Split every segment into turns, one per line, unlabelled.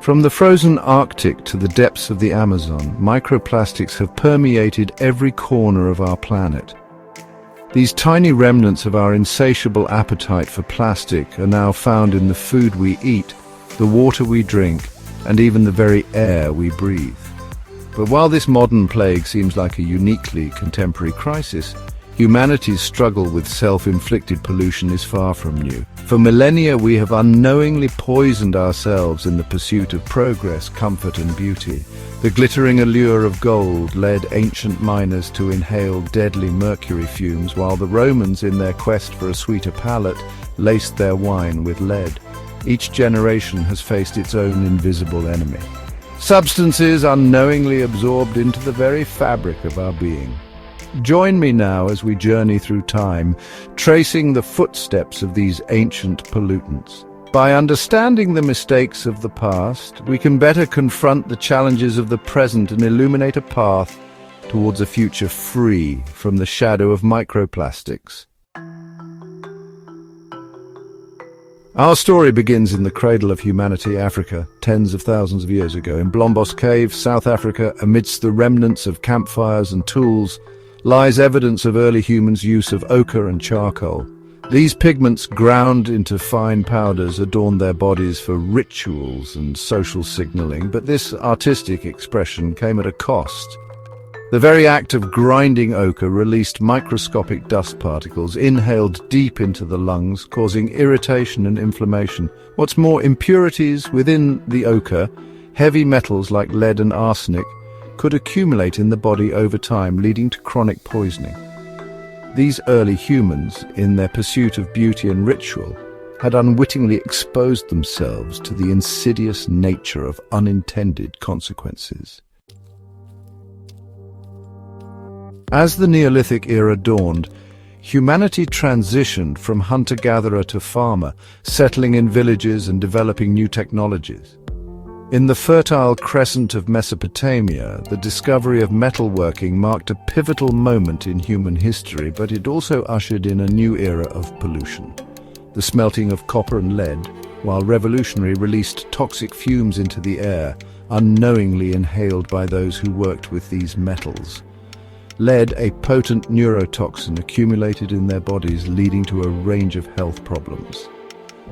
From the frozen Arctic to the depths of the Amazon, microplastics have permeated every corner of our planet. These tiny remnants of our insatiable appetite for plastic are now found in the food we eat, the water we drink, and even the very air we breathe. But while this modern plague seems like a uniquely contemporary crisis, humanity's struggle with self-inflicted pollution is far from new. For millennia, we have unknowingly poisoned ourselves in the pursuit of progress, comfort, and beauty. The glittering allure of gold led ancient miners to inhale deadly mercury fumes, while the Romans, in their quest for a sweeter palate, laced their wine with lead. Each generation has faced its own invisible enemy. Substances unknowingly absorbed into the very fabric of our being. Join me now as we journey through time, tracing the footsteps of these ancient pollutants. By understanding the mistakes of the past, we can better confront the challenges of the present and illuminate a path towards a future free from the shadow of microplastics. Our story begins in the cradle of humanity, Africa, tens of thousands of years ago. In Blombos Cave, South Africa, amidst the remnants of campfires and tools, lies evidence of early humans' use of ochre and charcoal. These pigments, ground into fine powders, adorned their bodies for rituals and social signaling, but this artistic expression came at a cost. The very act of grinding ochre released microscopic dust particles inhaled deep into the lungs, causing irritation and inflammation. What's more, impurities within the ochre, heavy metals like lead and arsenic, could accumulate in the body over time, leading to chronic poisoning. These early humans, in their pursuit of beauty and ritual, had unwittingly exposed themselves to the insidious nature of unintended consequences. As the Neolithic era dawned, humanity transitioned from hunter-gatherer to farmer, settling in villages and developing new technologies. In the fertile crescent of Mesopotamia, the discovery of metalworking marked a pivotal moment in human history, but it also ushered in a new era of pollution. The smelting of copper and lead, while revolutionary, released toxic fumes into the air, unknowingly inhaled by those who worked with these metals. Lead, a potent neurotoxin, accumulated in their bodies, leading to a range of health problems.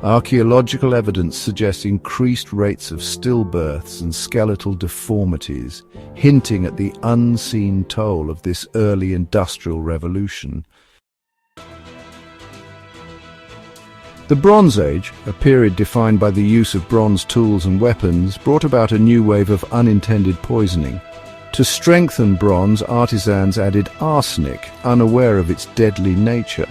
Archaeological evidence suggests increased rates of stillbirths and skeletal deformities, hinting at the unseen toll of this early industrial revolution. The Bronze Age, a period defined by the use of bronze tools and weapons, brought about a new wave of unintended poisoning. To strengthen bronze, artisans added arsenic, unaware of its deadly nature.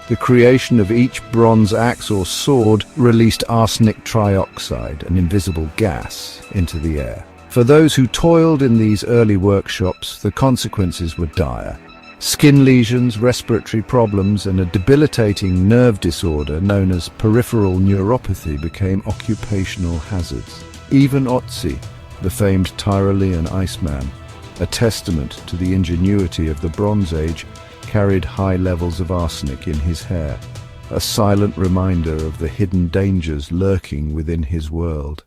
The creation of each bronze axe or sword released arsenic trioxide, an invisible gas, into the air. For those who toiled in these early workshops, the consequences were dire. Skin lesions, respiratory problems, and a debilitating nerve disorder known as peripheral neuropathy became occupational hazards. Even Otzi, the famed Tyrolean Iceman, a testament to the ingenuity of the Bronze Age, carried high levels of arsenic in his hair, a silent reminder of the hidden dangers lurking within his world.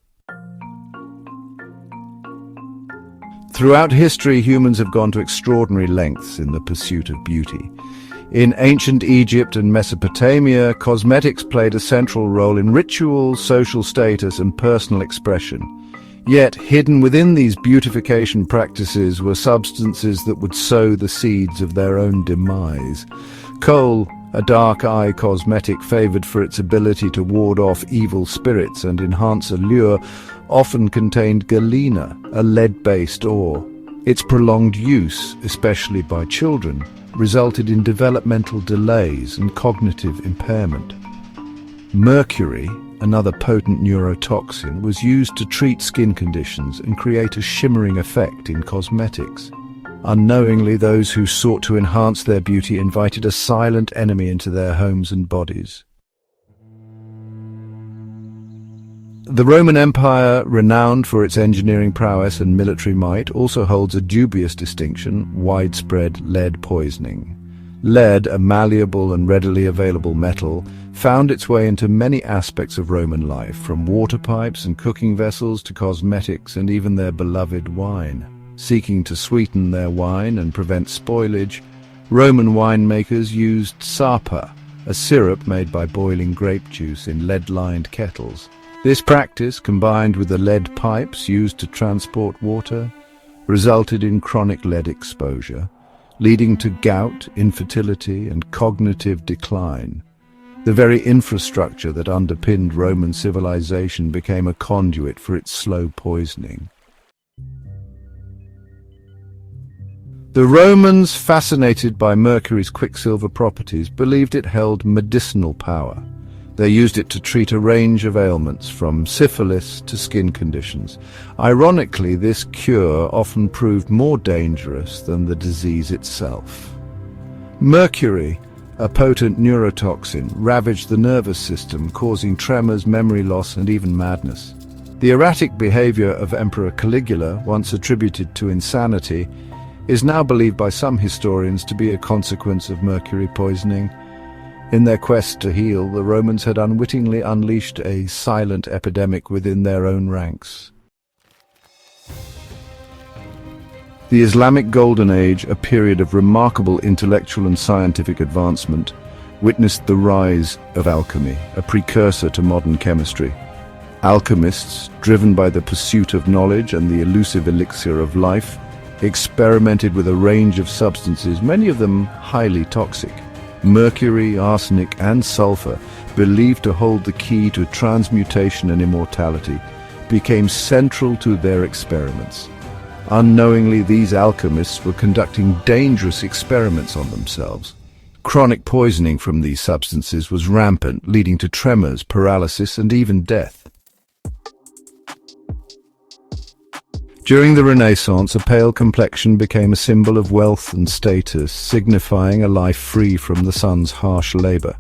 Throughout history, humans have gone to extraordinary lengths in the pursuit of beauty. In ancient Egypt and Mesopotamia, cosmetics played a central role in ritual, social status, and personal expression. Yet, hidden within these beautification practices were substances that would sow the seeds of their own demise. Kohl, a dark eye cosmetic favoured for its ability to ward off evil spirits and enhance allure, often contained galena, a lead-based ore. Its prolonged use, especially by children, resulted in developmental delays and cognitive impairment. Mercury, another potent neurotoxin, was used to treat skin conditions and create a shimmering effect in cosmetics. Unknowingly, those who sought to enhance their beauty invited a silent enemy into their homes and bodies. The Roman Empire, renowned for its engineering prowess and military might, also holds a dubious distinction: widespread lead poisoning. Lead, a malleable and readily available metal, found its way into many aspects of Roman life, from water pipes and cooking vessels to cosmetics and even their beloved wine. Seeking to sweeten their wine and prevent spoilage, Roman winemakers used sapa, a syrup made by boiling grape juice in lead-lined kettles. This practice, combined with the lead pipes used to transport water, resulted in chronic lead exposure, leading to gout, infertility, and cognitive decline. The very infrastructure that underpinned Roman civilization became a conduit for its slow poisoning. The Romans, fascinated by Mercury's quicksilver properties, believed it held medicinal power. They used it to treat a range of ailments, from syphilis to skin conditions. Ironically, this cure often proved more dangerous than the disease itself. Mercury, a potent neurotoxin, ravaged the nervous system, causing tremors, memory loss, and even madness. The erratic behavior of Emperor Caligula, once attributed to insanity, is now believed by some historians to be a consequence of mercury poisoning. In their quest to heal, the Romans had unwittingly unleashed a silent epidemic within their own ranks. The Islamic Golden Age, a period of remarkable intellectual and scientific advancement, witnessed the rise of alchemy, a precursor to modern chemistry. Alchemists, driven by the pursuit of knowledge and the elusive elixir of life, experimented with a range of substances, many of them highly toxic. Mercury, arsenic, and sulfur, believed to hold the key to transmutation and immortality, became central to their experiments. Unknowingly, these alchemists were conducting dangerous experiments on themselves. Chronic poisoning from these substances was rampant, leading to tremors, paralysis, and even death. During the Renaissance, a pale complexion became a symbol of wealth and status, signifying a life free from the sun's harsh labor.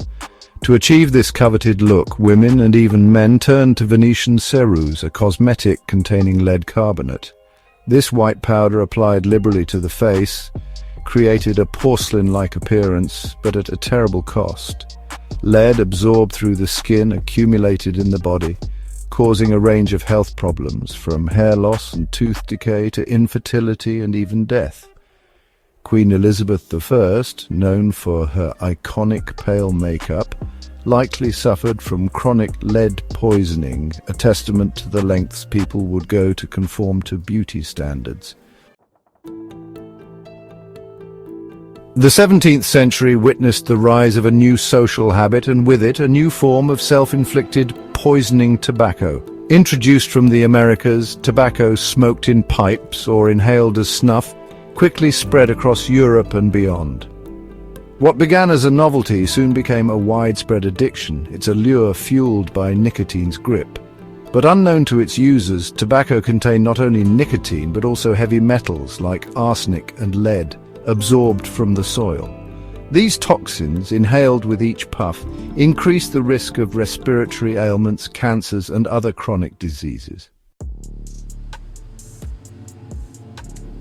To achieve this coveted look, women and even men turned to Venetian ceruse, a cosmetic containing lead carbonate. This white powder, applied liberally to the face, created a porcelain-like appearance, but at a terrible cost. Lead, absorbed through the skin, accumulated in the body, causing a range of health problems, from hair loss and tooth decay to infertility and even death. Queen Elizabeth I, known for her iconic pale makeup, likely suffered from chronic lead poisoning, a testament to the lengths people would go to conform to beauty standards. The 17th century witnessed the rise of a new social habit, and with it a new form of self-inflicted poisoning tobacco. Introduced from the Americas, tobacco smoked in pipes or inhaled as snuff quickly spread across Europe and beyond. What began as a novelty soon became a widespread addiction, its allure fueled by nicotine's grip. But unknown to its users, tobacco contained not only nicotine but also heavy metals like arsenic and lead, absorbed from the soil. These toxins, inhaled with each puff, increase the risk of respiratory ailments, cancers, and other chronic diseases.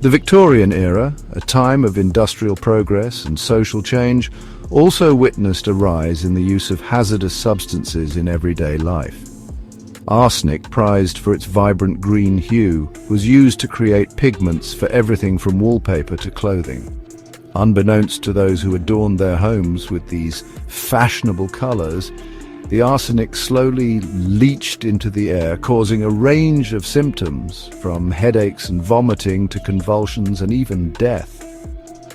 The Victorian era, a time of industrial progress and social change, also witnessed a rise in the use of hazardous substances in everyday life. Arsenic, prized for its vibrant green hue, was used to create pigments for everything from wallpaper to clothing. Unbeknownst to those who adorned their homes with these fashionable colors, the arsenic slowly leached into the air, causing a range of symptoms, from headaches and vomiting to convulsions and even death.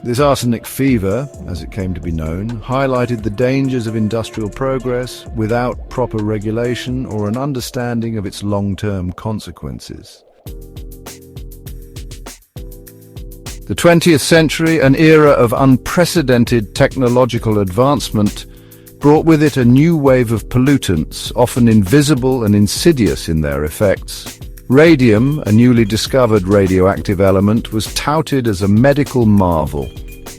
This arsenic fever, as it came to be known, highlighted the dangers of industrial progress without proper regulation or an understanding of its long-term consequences. The 20th century, an era of unprecedented technological advancement, brought with it a new wave of pollutants, often invisible and insidious in their effects. Radium, a newly discovered radioactive element, was touted as a medical marvel,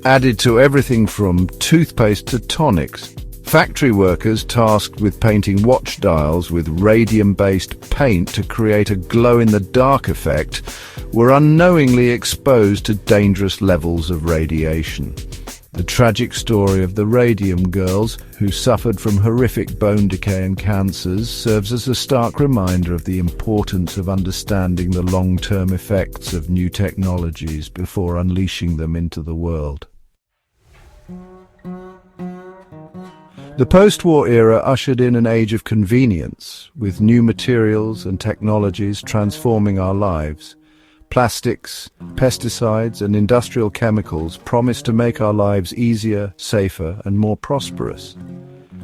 added to everything from toothpaste to tonics. Factory workers tasked with painting watch dials with radium-based paint to create a glow-in-the-dark effect were unknowingly exposed to dangerous levels of radiation. The tragic story of the radium girls, who suffered from horrific bone decay and cancers, serves as a stark reminder of the importance of understanding the long-term effects of new technologies before unleashing them into the world. The post-war era ushered in an age of convenience, with new materials and technologies transforming our lives. Plastics, pesticides, and industrial chemicals promise to make our lives easier, safer, and more prosperous.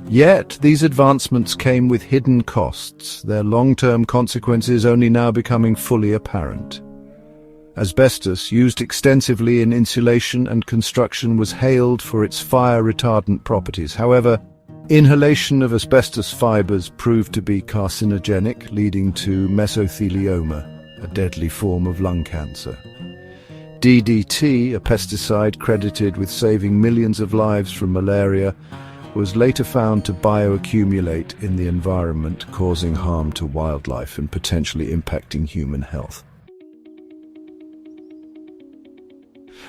Yet, these advancements came with hidden costs, their long-term consequences only now becoming fully apparent. Asbestos, used extensively in insulation and construction, was hailed for its fire-retardant properties. However, inhalation of asbestos fibers proved to be carcinogenic, leading to mesothelioma, a deadly form of lung cancer. DDT, a pesticide credited with saving millions of lives from malaria, was later found to bioaccumulate in the environment, causing harm to wildlife and potentially impacting human health.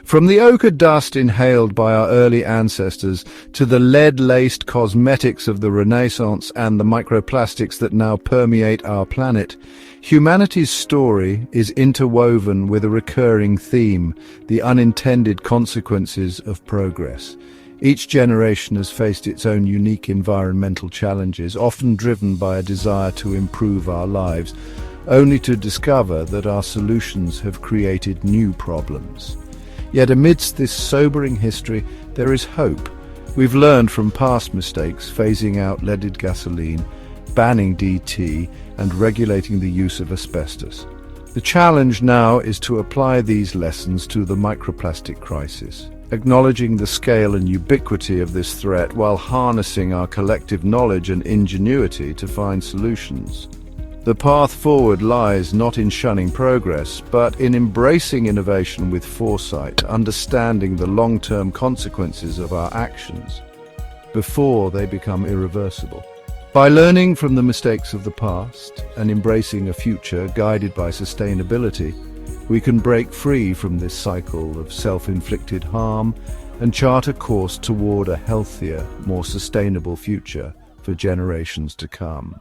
From the ochre dust inhaled by our early ancestors to the lead-laced cosmetics of the Renaissance and the microplastics that now permeate our planet, humanity's story is interwoven with a recurring theme: the unintended consequences of progress. Each generation has faced its own unique environmental challenges, often driven by a desire to improve our lives, only to discover that our solutions have created new problems. Yet amidst this sobering history, there is hope. We've learned from past mistakes, phasing out leaded gasoline, banning DT, and regulating the use of asbestos. The challenge now is to apply these lessons to the microplastic crisis, acknowledging the scale and ubiquity of this threat while harnessing our collective knowledge and ingenuity to find solutions. The path forward lies not in shunning progress, but in embracing innovation with foresight, understanding the long-term consequences of our actions before they become irreversible. By learning from the mistakes of the past and embracing a future guided by sustainability, we can break free from this cycle of self-inflicted harm and chart a course toward a healthier, more sustainable future for generations to come.